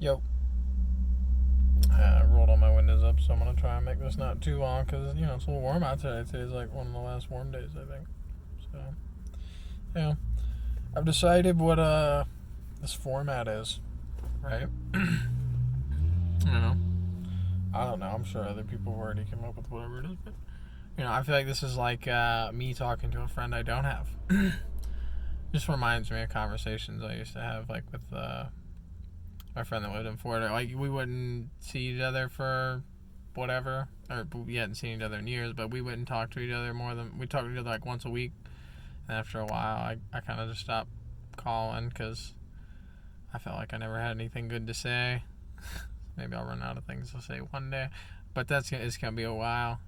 Yo, I rolled all my windows up, so I'm gonna try and make this not too long because it's a little warm out today. Today's like one of the last warm days, I think. So, yeah, I've decided what this format is, right? you know, I don't know. I'm sure other people have already come up with whatever it is, but I feel like this is like me talking to a friend I don't have. Just reminds me of conversations I used to have, like with my friend that lived in Florida. Like, we wouldn't see each other for whatever, or we hadn't seen each other in years, but we wouldn't talk to each other more than we talked to each other like once a week. And after a while, I kind of just stopped calling because I felt like I never had anything good to say. Maybe I'll run out of things to say one day, but it's gonna be a while.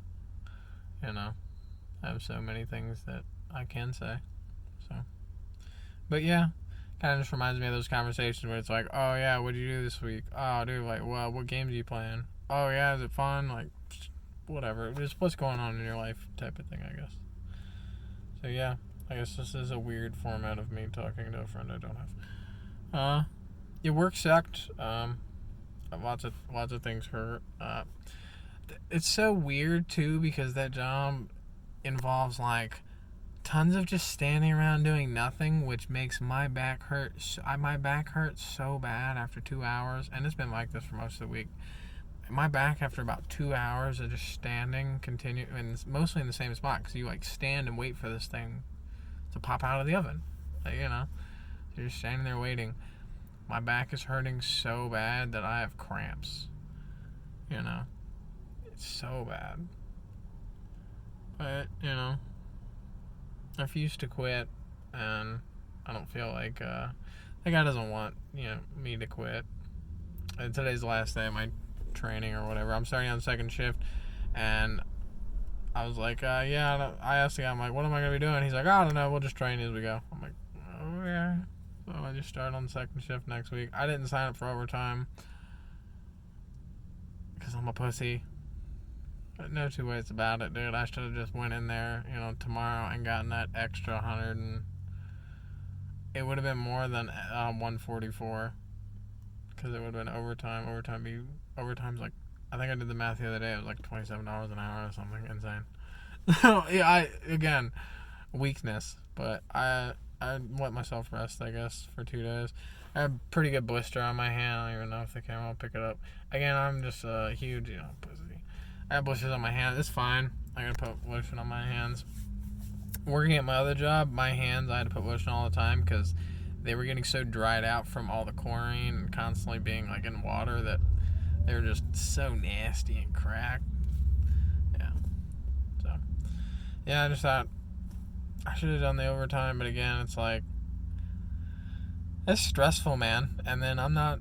I have so many things that I can say. So, but yeah, kind of just reminds me of those conversations where it's like, oh yeah, what did you do this week? Oh dude, like, well, what games are you playing? Oh yeah, is it fun? Like, whatever, just what's going on in your life type of thing, I guess. So yeah, I guess this is a weird format of me talking to a friend I don't have. Your work sucked. Lots of things hurt. It's so weird too because that job involves like tons of just standing around doing nothing, which makes my back hurt. My back hurts so bad after 2 hours, and it's been like this for most of the week. My back after about 2 hours of just standing, and mostly in the same spot, because you like stand and wait for this thing to pop out of the oven. You're just standing there waiting. My back is hurting so bad that I have cramps. It's so bad. But I refuse to quit, and I don't feel like the guy doesn't want me to quit. And today's the last day of my training or whatever. I'm starting on the second shift, and I was like, yeah. I asked the guy, I'm like, what am I gonna be doing? He's like, I don't know. We'll just train as we go. I'm like, okay. So I just start on the second shift next week. I didn't sign up for overtime because I'm a pussy. No two ways about it, dude. I should have just went in there, tomorrow and gotten that extra 100, and it would have been more than 144 because it would have been overtime. Overtime's like, I think I did the math the other day. It was like $27 an hour or something insane. Yeah, again, weakness, but I let myself rest, I guess, for 2 days. I have a pretty good blister on my hand. I don't even know if the camera will pick it up. Again, I'm just a huge, pussy. I have blisters on my hand. It's fine. I gotta put lotion on my hands. Working at my other job, my hands, I had to put lotion all the time because they were getting so dried out from all the chlorine and constantly being like in water that they were just so nasty and cracked. Yeah. So, yeah, I just thought I should have done the overtime, but again, it's like, it's stressful, man. And then I'm not,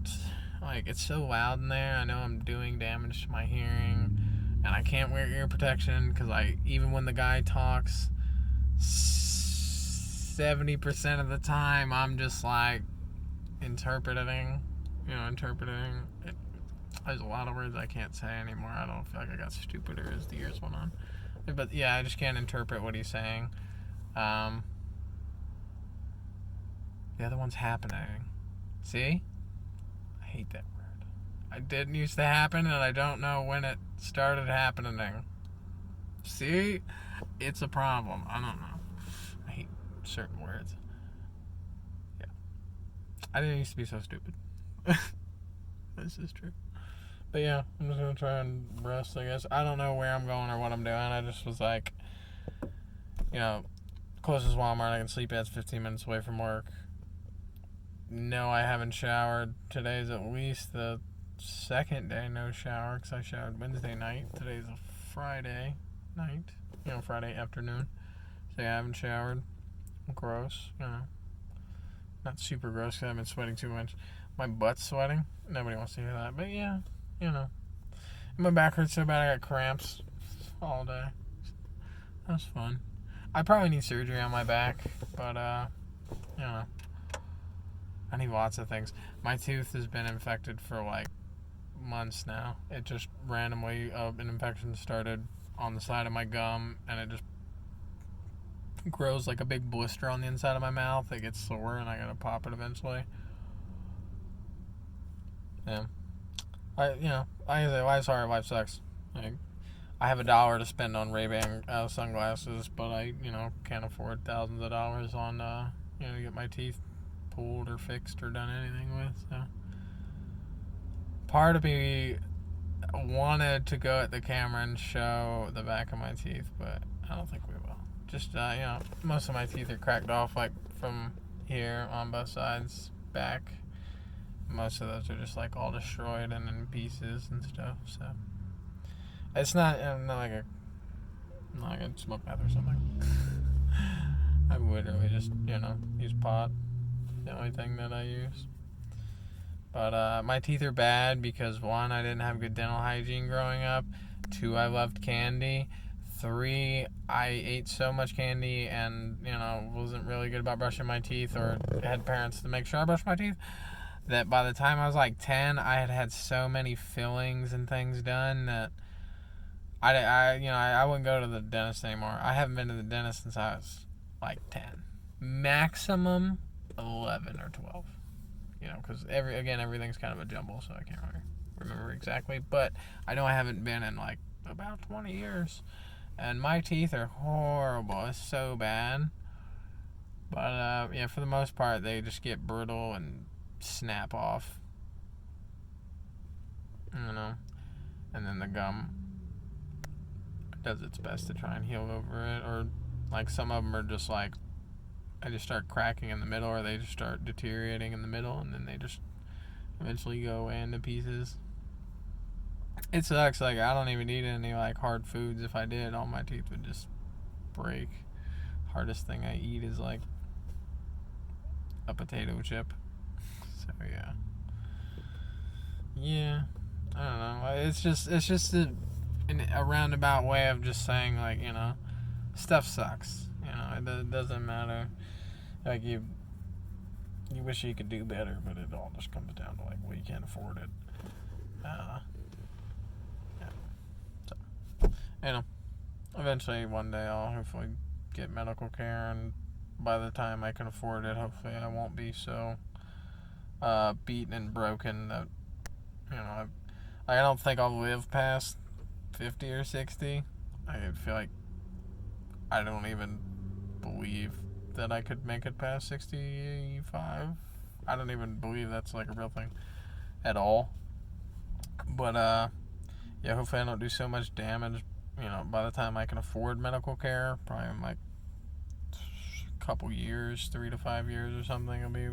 like, it's so loud in there. I know I'm doing damage to my hearing. And I can't wear ear protection because even when the guy talks, 70% of the time I'm just like interpreting. There's a lot of words I can't say anymore. I don't feel like I got stupider as the years went on. But yeah, I just can't interpret what he's saying. The other one's happening. See? I hate that word. It didn't used to happen, and I don't know when it started happening. See? It's a problem. I don't know. I hate certain words. Yeah. I didn't used to be so stupid. This is true. But yeah, I'm just going to try and rest, I guess. I don't know where I'm going or what I'm doing. I just was like, closest Walmart I can sleep at is 15 minutes away from work. No, I haven't showered. Today's at least the second day no shower because I showered Wednesday night. Today's a Friday night, Friday afternoon. So yeah, I haven't showered. Gross, not super gross because I've been sweating too much. My butt's sweating. Nobody wants to hear that, but yeah, my back hurts so bad I got cramps all day. That's fun. I probably need surgery on my back, but I need lots of things. My tooth has been infected for like months now. It just randomly, an infection started on the side of my gum, and it just grows like a big blister on the inside of my mouth. It gets sore, and I gotta pop it eventually. Yeah. I say, why sorry, life sucks. Like, I have $1 to spend on Ray-Ban sunglasses, but I, can't afford thousands of dollars on, to get my teeth pulled or fixed or done anything with. So, part of me wanted to go at the camera and show the back of my teeth, but I don't think we will. Just, most of my teeth are cracked off, like from here on both sides, back. Most of those are just like all destroyed and in pieces and stuff. So it's not like a smoke bath or something. I would really just use pot. The only thing that I use. But my teeth are bad because 1, I didn't have good dental hygiene growing up. 2, I loved candy. 3, I ate so much candy and wasn't really good about brushing my teeth, or had parents to make sure I brushed my teeth, that by the time I was like 10, I had so many fillings and things done that I wouldn't go to the dentist anymore. I haven't been to the dentist since I was like 10, maximum 11 or 12. Because everything's kind of a jumble, so I can't really remember exactly. But I know I haven't been in like about 20 years, and my teeth are horrible. It's so bad. But for the most part, they just get brittle and snap off, and then the gum does its best to try and heal over it, or like some of them are just like, I just start cracking in the middle, or they just start deteriorating in the middle, and then they just eventually go away into pieces. It sucks. Like, I don't even eat any like hard foods. If I did, all my teeth would just break. Hardest thing I eat is like a potato chip. So yeah, I don't know. It's just a roundabout way of just saying, like, stuff sucks. It doesn't matter. Like, you wish you could do better, but it all just comes down to like, well, you can't afford it. So, eventually one day I'll hopefully get medical care, and by the time I can afford it, hopefully I won't be so beaten and broken that I don't think I'll live past 50 or 60. I feel like I don't even believe that I could make it past 65. I don't even believe that's like a real thing at all. But hopefully I don't do so much damage. By the time I can afford medical care, probably in like a couple years, 3 to 5 years or something, it'll be.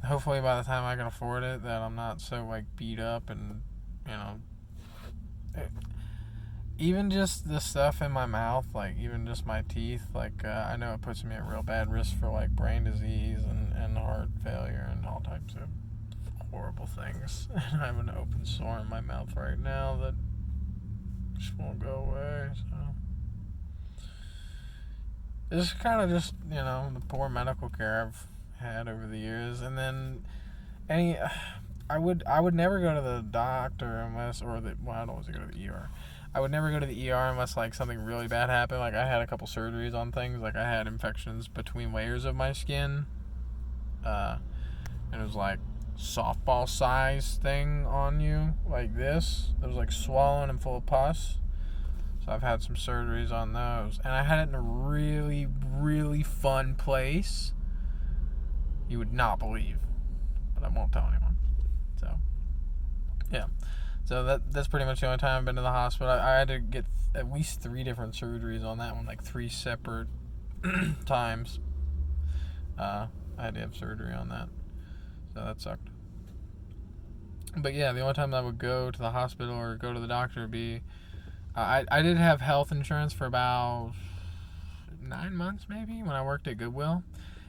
Hopefully by the time I can afford it, that I'm not so like beat up and even just the stuff in my mouth, like even just my teeth, like I know it puts me at real bad risk for like brain disease and heart failure and all types of horrible things. And I have an open sore in my mouth right now that just won't go away. So it's kind of just the poor medical care I've had over the years. And then I would never go to the doctor unless, I don't want to go to the ER. I would never go to the ER unless like something really bad happened. Like, I had a couple surgeries on things. Like, I had infections between layers of my skin, and it was like softball size thing on you, like this. It was like swollen and full of pus. So I've had some surgeries on those, and I had it in a really, really fun place. You would not believe, but I won't tell anyone. So, yeah. So that's pretty much the only time I've been to the hospital. I had to get at least 3 different surgeries on that one, like 3 separate times. I had to have surgery on that, so that sucked. But yeah, the only time I would go to the hospital or go to the doctor would be, I did have health insurance for about 9 months maybe when I worked at Goodwill.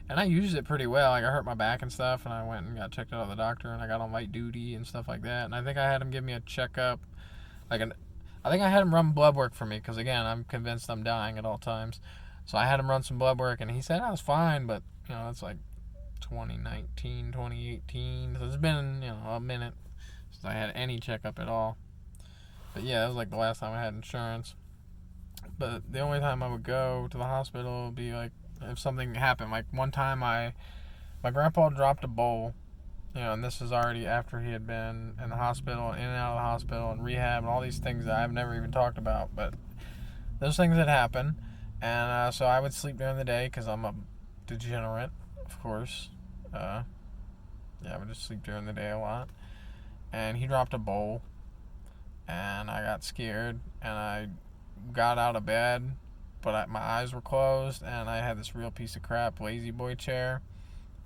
And I used it pretty well. Like, I hurt my back and stuff, and I went and got checked out at the doctor, and I got on light duty and stuff like that. And I think I had him give me a checkup. I think I had him run blood work for me, because, again, I'm convinced I'm dying at all times. So I had him run some blood work, and he said I was fine, but, it's like 2019, 2018. So it's been, a minute since I had any checkup at all. But, yeah, that was, like, the last time I had insurance. But the only time I would go to the hospital would be, like, if something happened. Like, one time my grandpa dropped a bowl and this is already after he had been in the hospital, in and out of the hospital, and rehab, and all these things that I've never even talked about. But those things had happened, and so I would sleep during the day because I'm a degenerate, of course. I would just sleep during the day a lot. And he dropped a bowl, and I got scared, and I got out of bed, but my eyes were closed, and I had this real piece of crap lazy boy chair,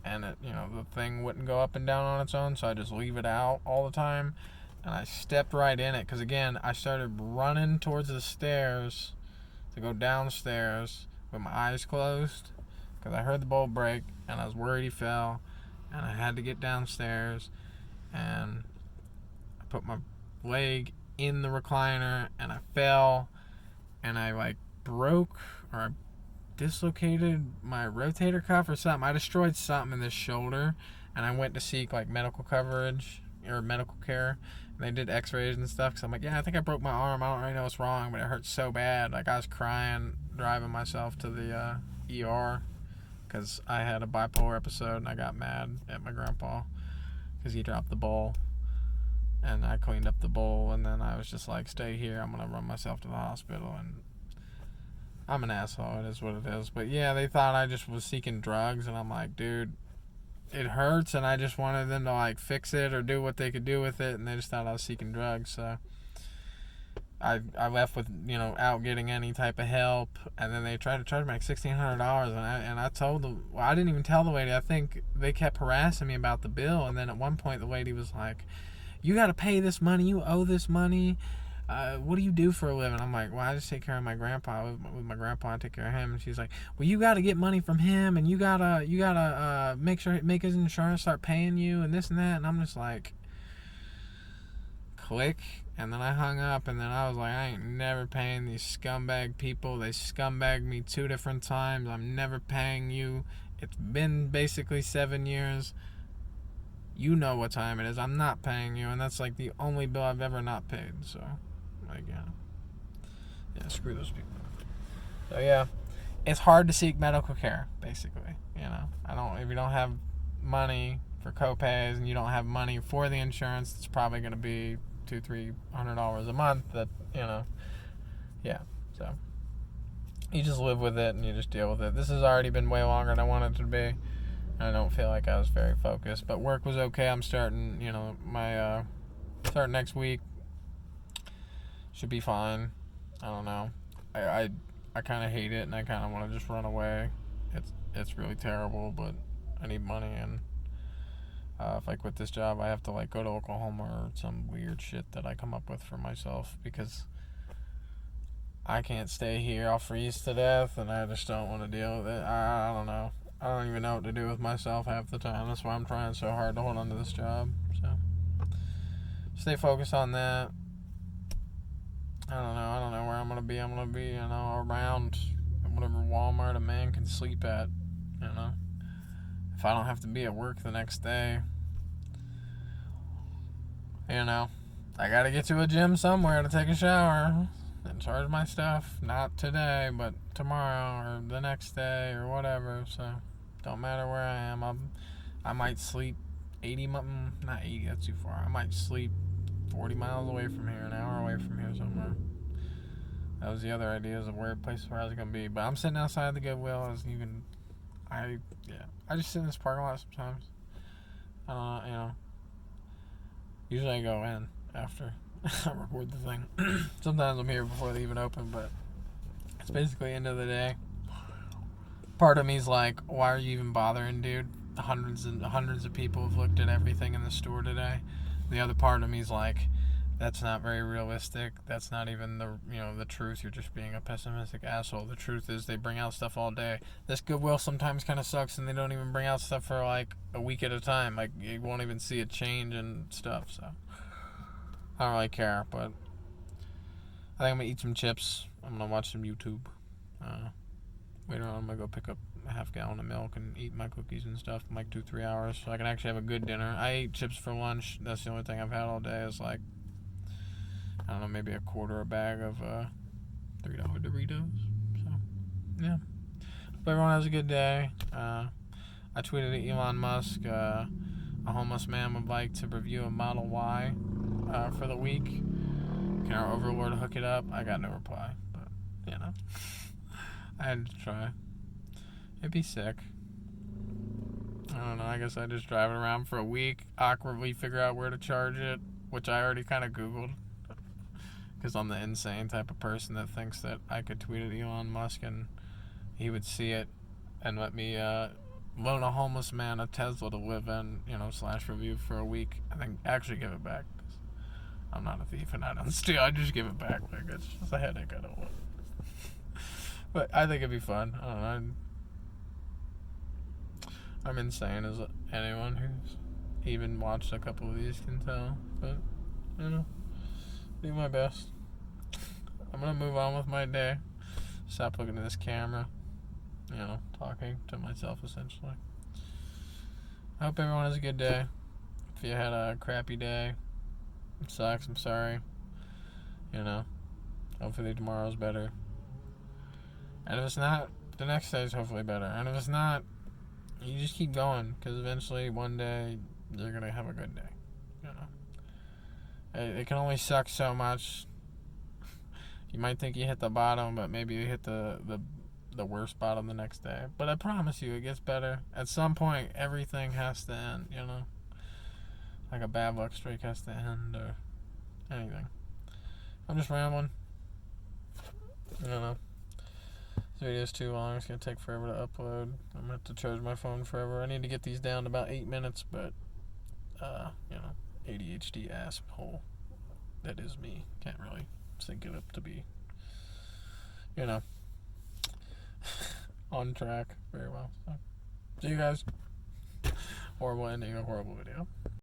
and the thing wouldn't go up and down on its own, so I just leave it out all the time, and I stepped right in it, because again, I started running towards the stairs to go downstairs with my eyes closed, because I heard the bowl break, and I was worried he fell, and I had to get downstairs, and I put my leg in the recliner, and I fell, and I broke, or I dislocated my rotator cuff or something. I destroyed something in this shoulder, and I went to seek medical coverage or medical care, and they did x-rays and stuff, because I'm like, yeah, I think I broke my arm. I don't really know what's wrong, but it hurts so bad. I was crying driving myself to the ER, because I had a bipolar episode, and I got mad at my grandpa because he dropped the bowl, and I cleaned up the bowl, and then I was just like, stay here, I'm gonna run myself to the hospital. And I'm an asshole, it is what it is. But yeah, they thought I just was seeking drugs, and I'm like, dude, it hurts, and I just wanted them to fix it or do what they could do with it, and they just thought I was seeking drugs. So I left without getting any type of help, and then they tried to charge me $1,600, and I told them, well, I didn't even tell the lady. I think they kept harassing me about the bill, and then at one point the lady was like, you got to pay this money, you owe this money. What do you do for a living? I'm like, well, I just take care of my grandpa. With my grandpa, I take care of him. And she's like, well, you got to get money from him, and you gotta make his insurance start paying you, and this and that. And I'm just like, click. And then I hung up, and then I was like, I ain't never paying these scumbag people. They scumbagged me 2 different times. I'm never paying you. It's been basically 7 years. You know what time it is. I'm not paying you, and that's the only bill I've ever not paid. So, yeah, screw those people. So yeah, it's hard to seek medical care. Basically, if you don't have money for copays, and you don't have money for the insurance, it's probably going to be $200-$300 a month. Yeah. So you just live with it, and you just deal with it. This has already been way longer than I wanted it to be. I don't feel like I was very focused, but work was okay. I'm starting, my start next week. Should be fine. I don't know. I kind of hate it, and I kind of want to just run away. It's really terrible, but I need money, and if I quit this job, I have to go to Oklahoma or some weird shit that I come up with for myself, because I can't stay here. I'll freeze to death, and I just don't want to deal with it. I don't know. I don't even know what to do with myself half the time. That's why I'm trying so hard to hold on to this job. So stay focused on that. I don't know where I'm gonna be. I'm gonna be, around whatever Walmart a man can sleep at. If I don't have to be at work the next day. I gotta get to a gym somewhere to take a shower and charge my stuff. Not today, but tomorrow or the next day or whatever. So don't matter where I am. I might sleep 80, not 80, that's too far. I might sleep 40 miles away from here, an hour away from here somewhere. That was the other ideas of places where I was gonna be. But I'm sitting outside the Goodwill, as you can. I just sit in this parking lot sometimes. Usually I go in after I record the thing. Sometimes I'm here before they even open, but it's basically end of the day. Part of me's like, why are you even bothering, dude? Hundreds and hundreds of people have looked at everything in the store today. The other part of me's like, that's not very realistic. That's not even the truth. You're just being a pessimistic asshole. The truth is they bring out stuff all day. This Goodwill sometimes kind of sucks, and they don't even bring out stuff for a week at a time. You won't even see a change and stuff. So I don't really care. But I think I'm gonna eat some chips. I'm gonna watch some YouTube. Later on, I'm gonna go pick up a half gallon of milk and eat my cookies and stuff in 2-3 hours, so I can actually have a good dinner. I ate chips for lunch. That's the only thing I've had all day. Is I don't know, maybe a quarter a bag of $3 Doritos. So yeah, hope everyone has a good day. I tweeted at Elon Musk. a homeless man would like to review a Model Y for the week. Can our overlord hook it up? I got no reply, but I had to try. It'd be sick. I don't know. I guess I just drive it around for a week, awkwardly figure out where to charge it, which I already kind of Googled. Because I'm the insane type of person that thinks that I could tweet at Elon Musk and he would see it and let me loan a homeless man a Tesla to live in, / review for a week, and then actually give it back. I'm not a thief and I don't steal. I just give it back. Like, it's just a headache I don't want. But I think it'd be fun. I don't know. I'm insane, as anyone who's even watched a couple of these can tell. But, do my best. I'm going to move on with my day. Stop looking at this camera. Talking to myself, essentially. I hope everyone has a good day. If you had a crappy day, it sucks. I'm sorry. Hopefully tomorrow's better. And if it's not, the next day is hopefully better. And if it's not, you just keep going, because eventually one day you're going to have a good day. It can only suck so much. You might think you hit the bottom, but maybe you hit the worst bottom the next day. But I promise you, it gets better. At some point, everything has to end, Like a bad luck streak has to end, or anything. I'm just rambling. This video's too long. It's going to take forever to upload. I'm going to have to charge my phone forever. I need to get these down to about 8 minutes, but, ADHD asshole. That is me. Can't really sync it up to be, on track very well. So, see you guys. Horrible ending, a horrible video.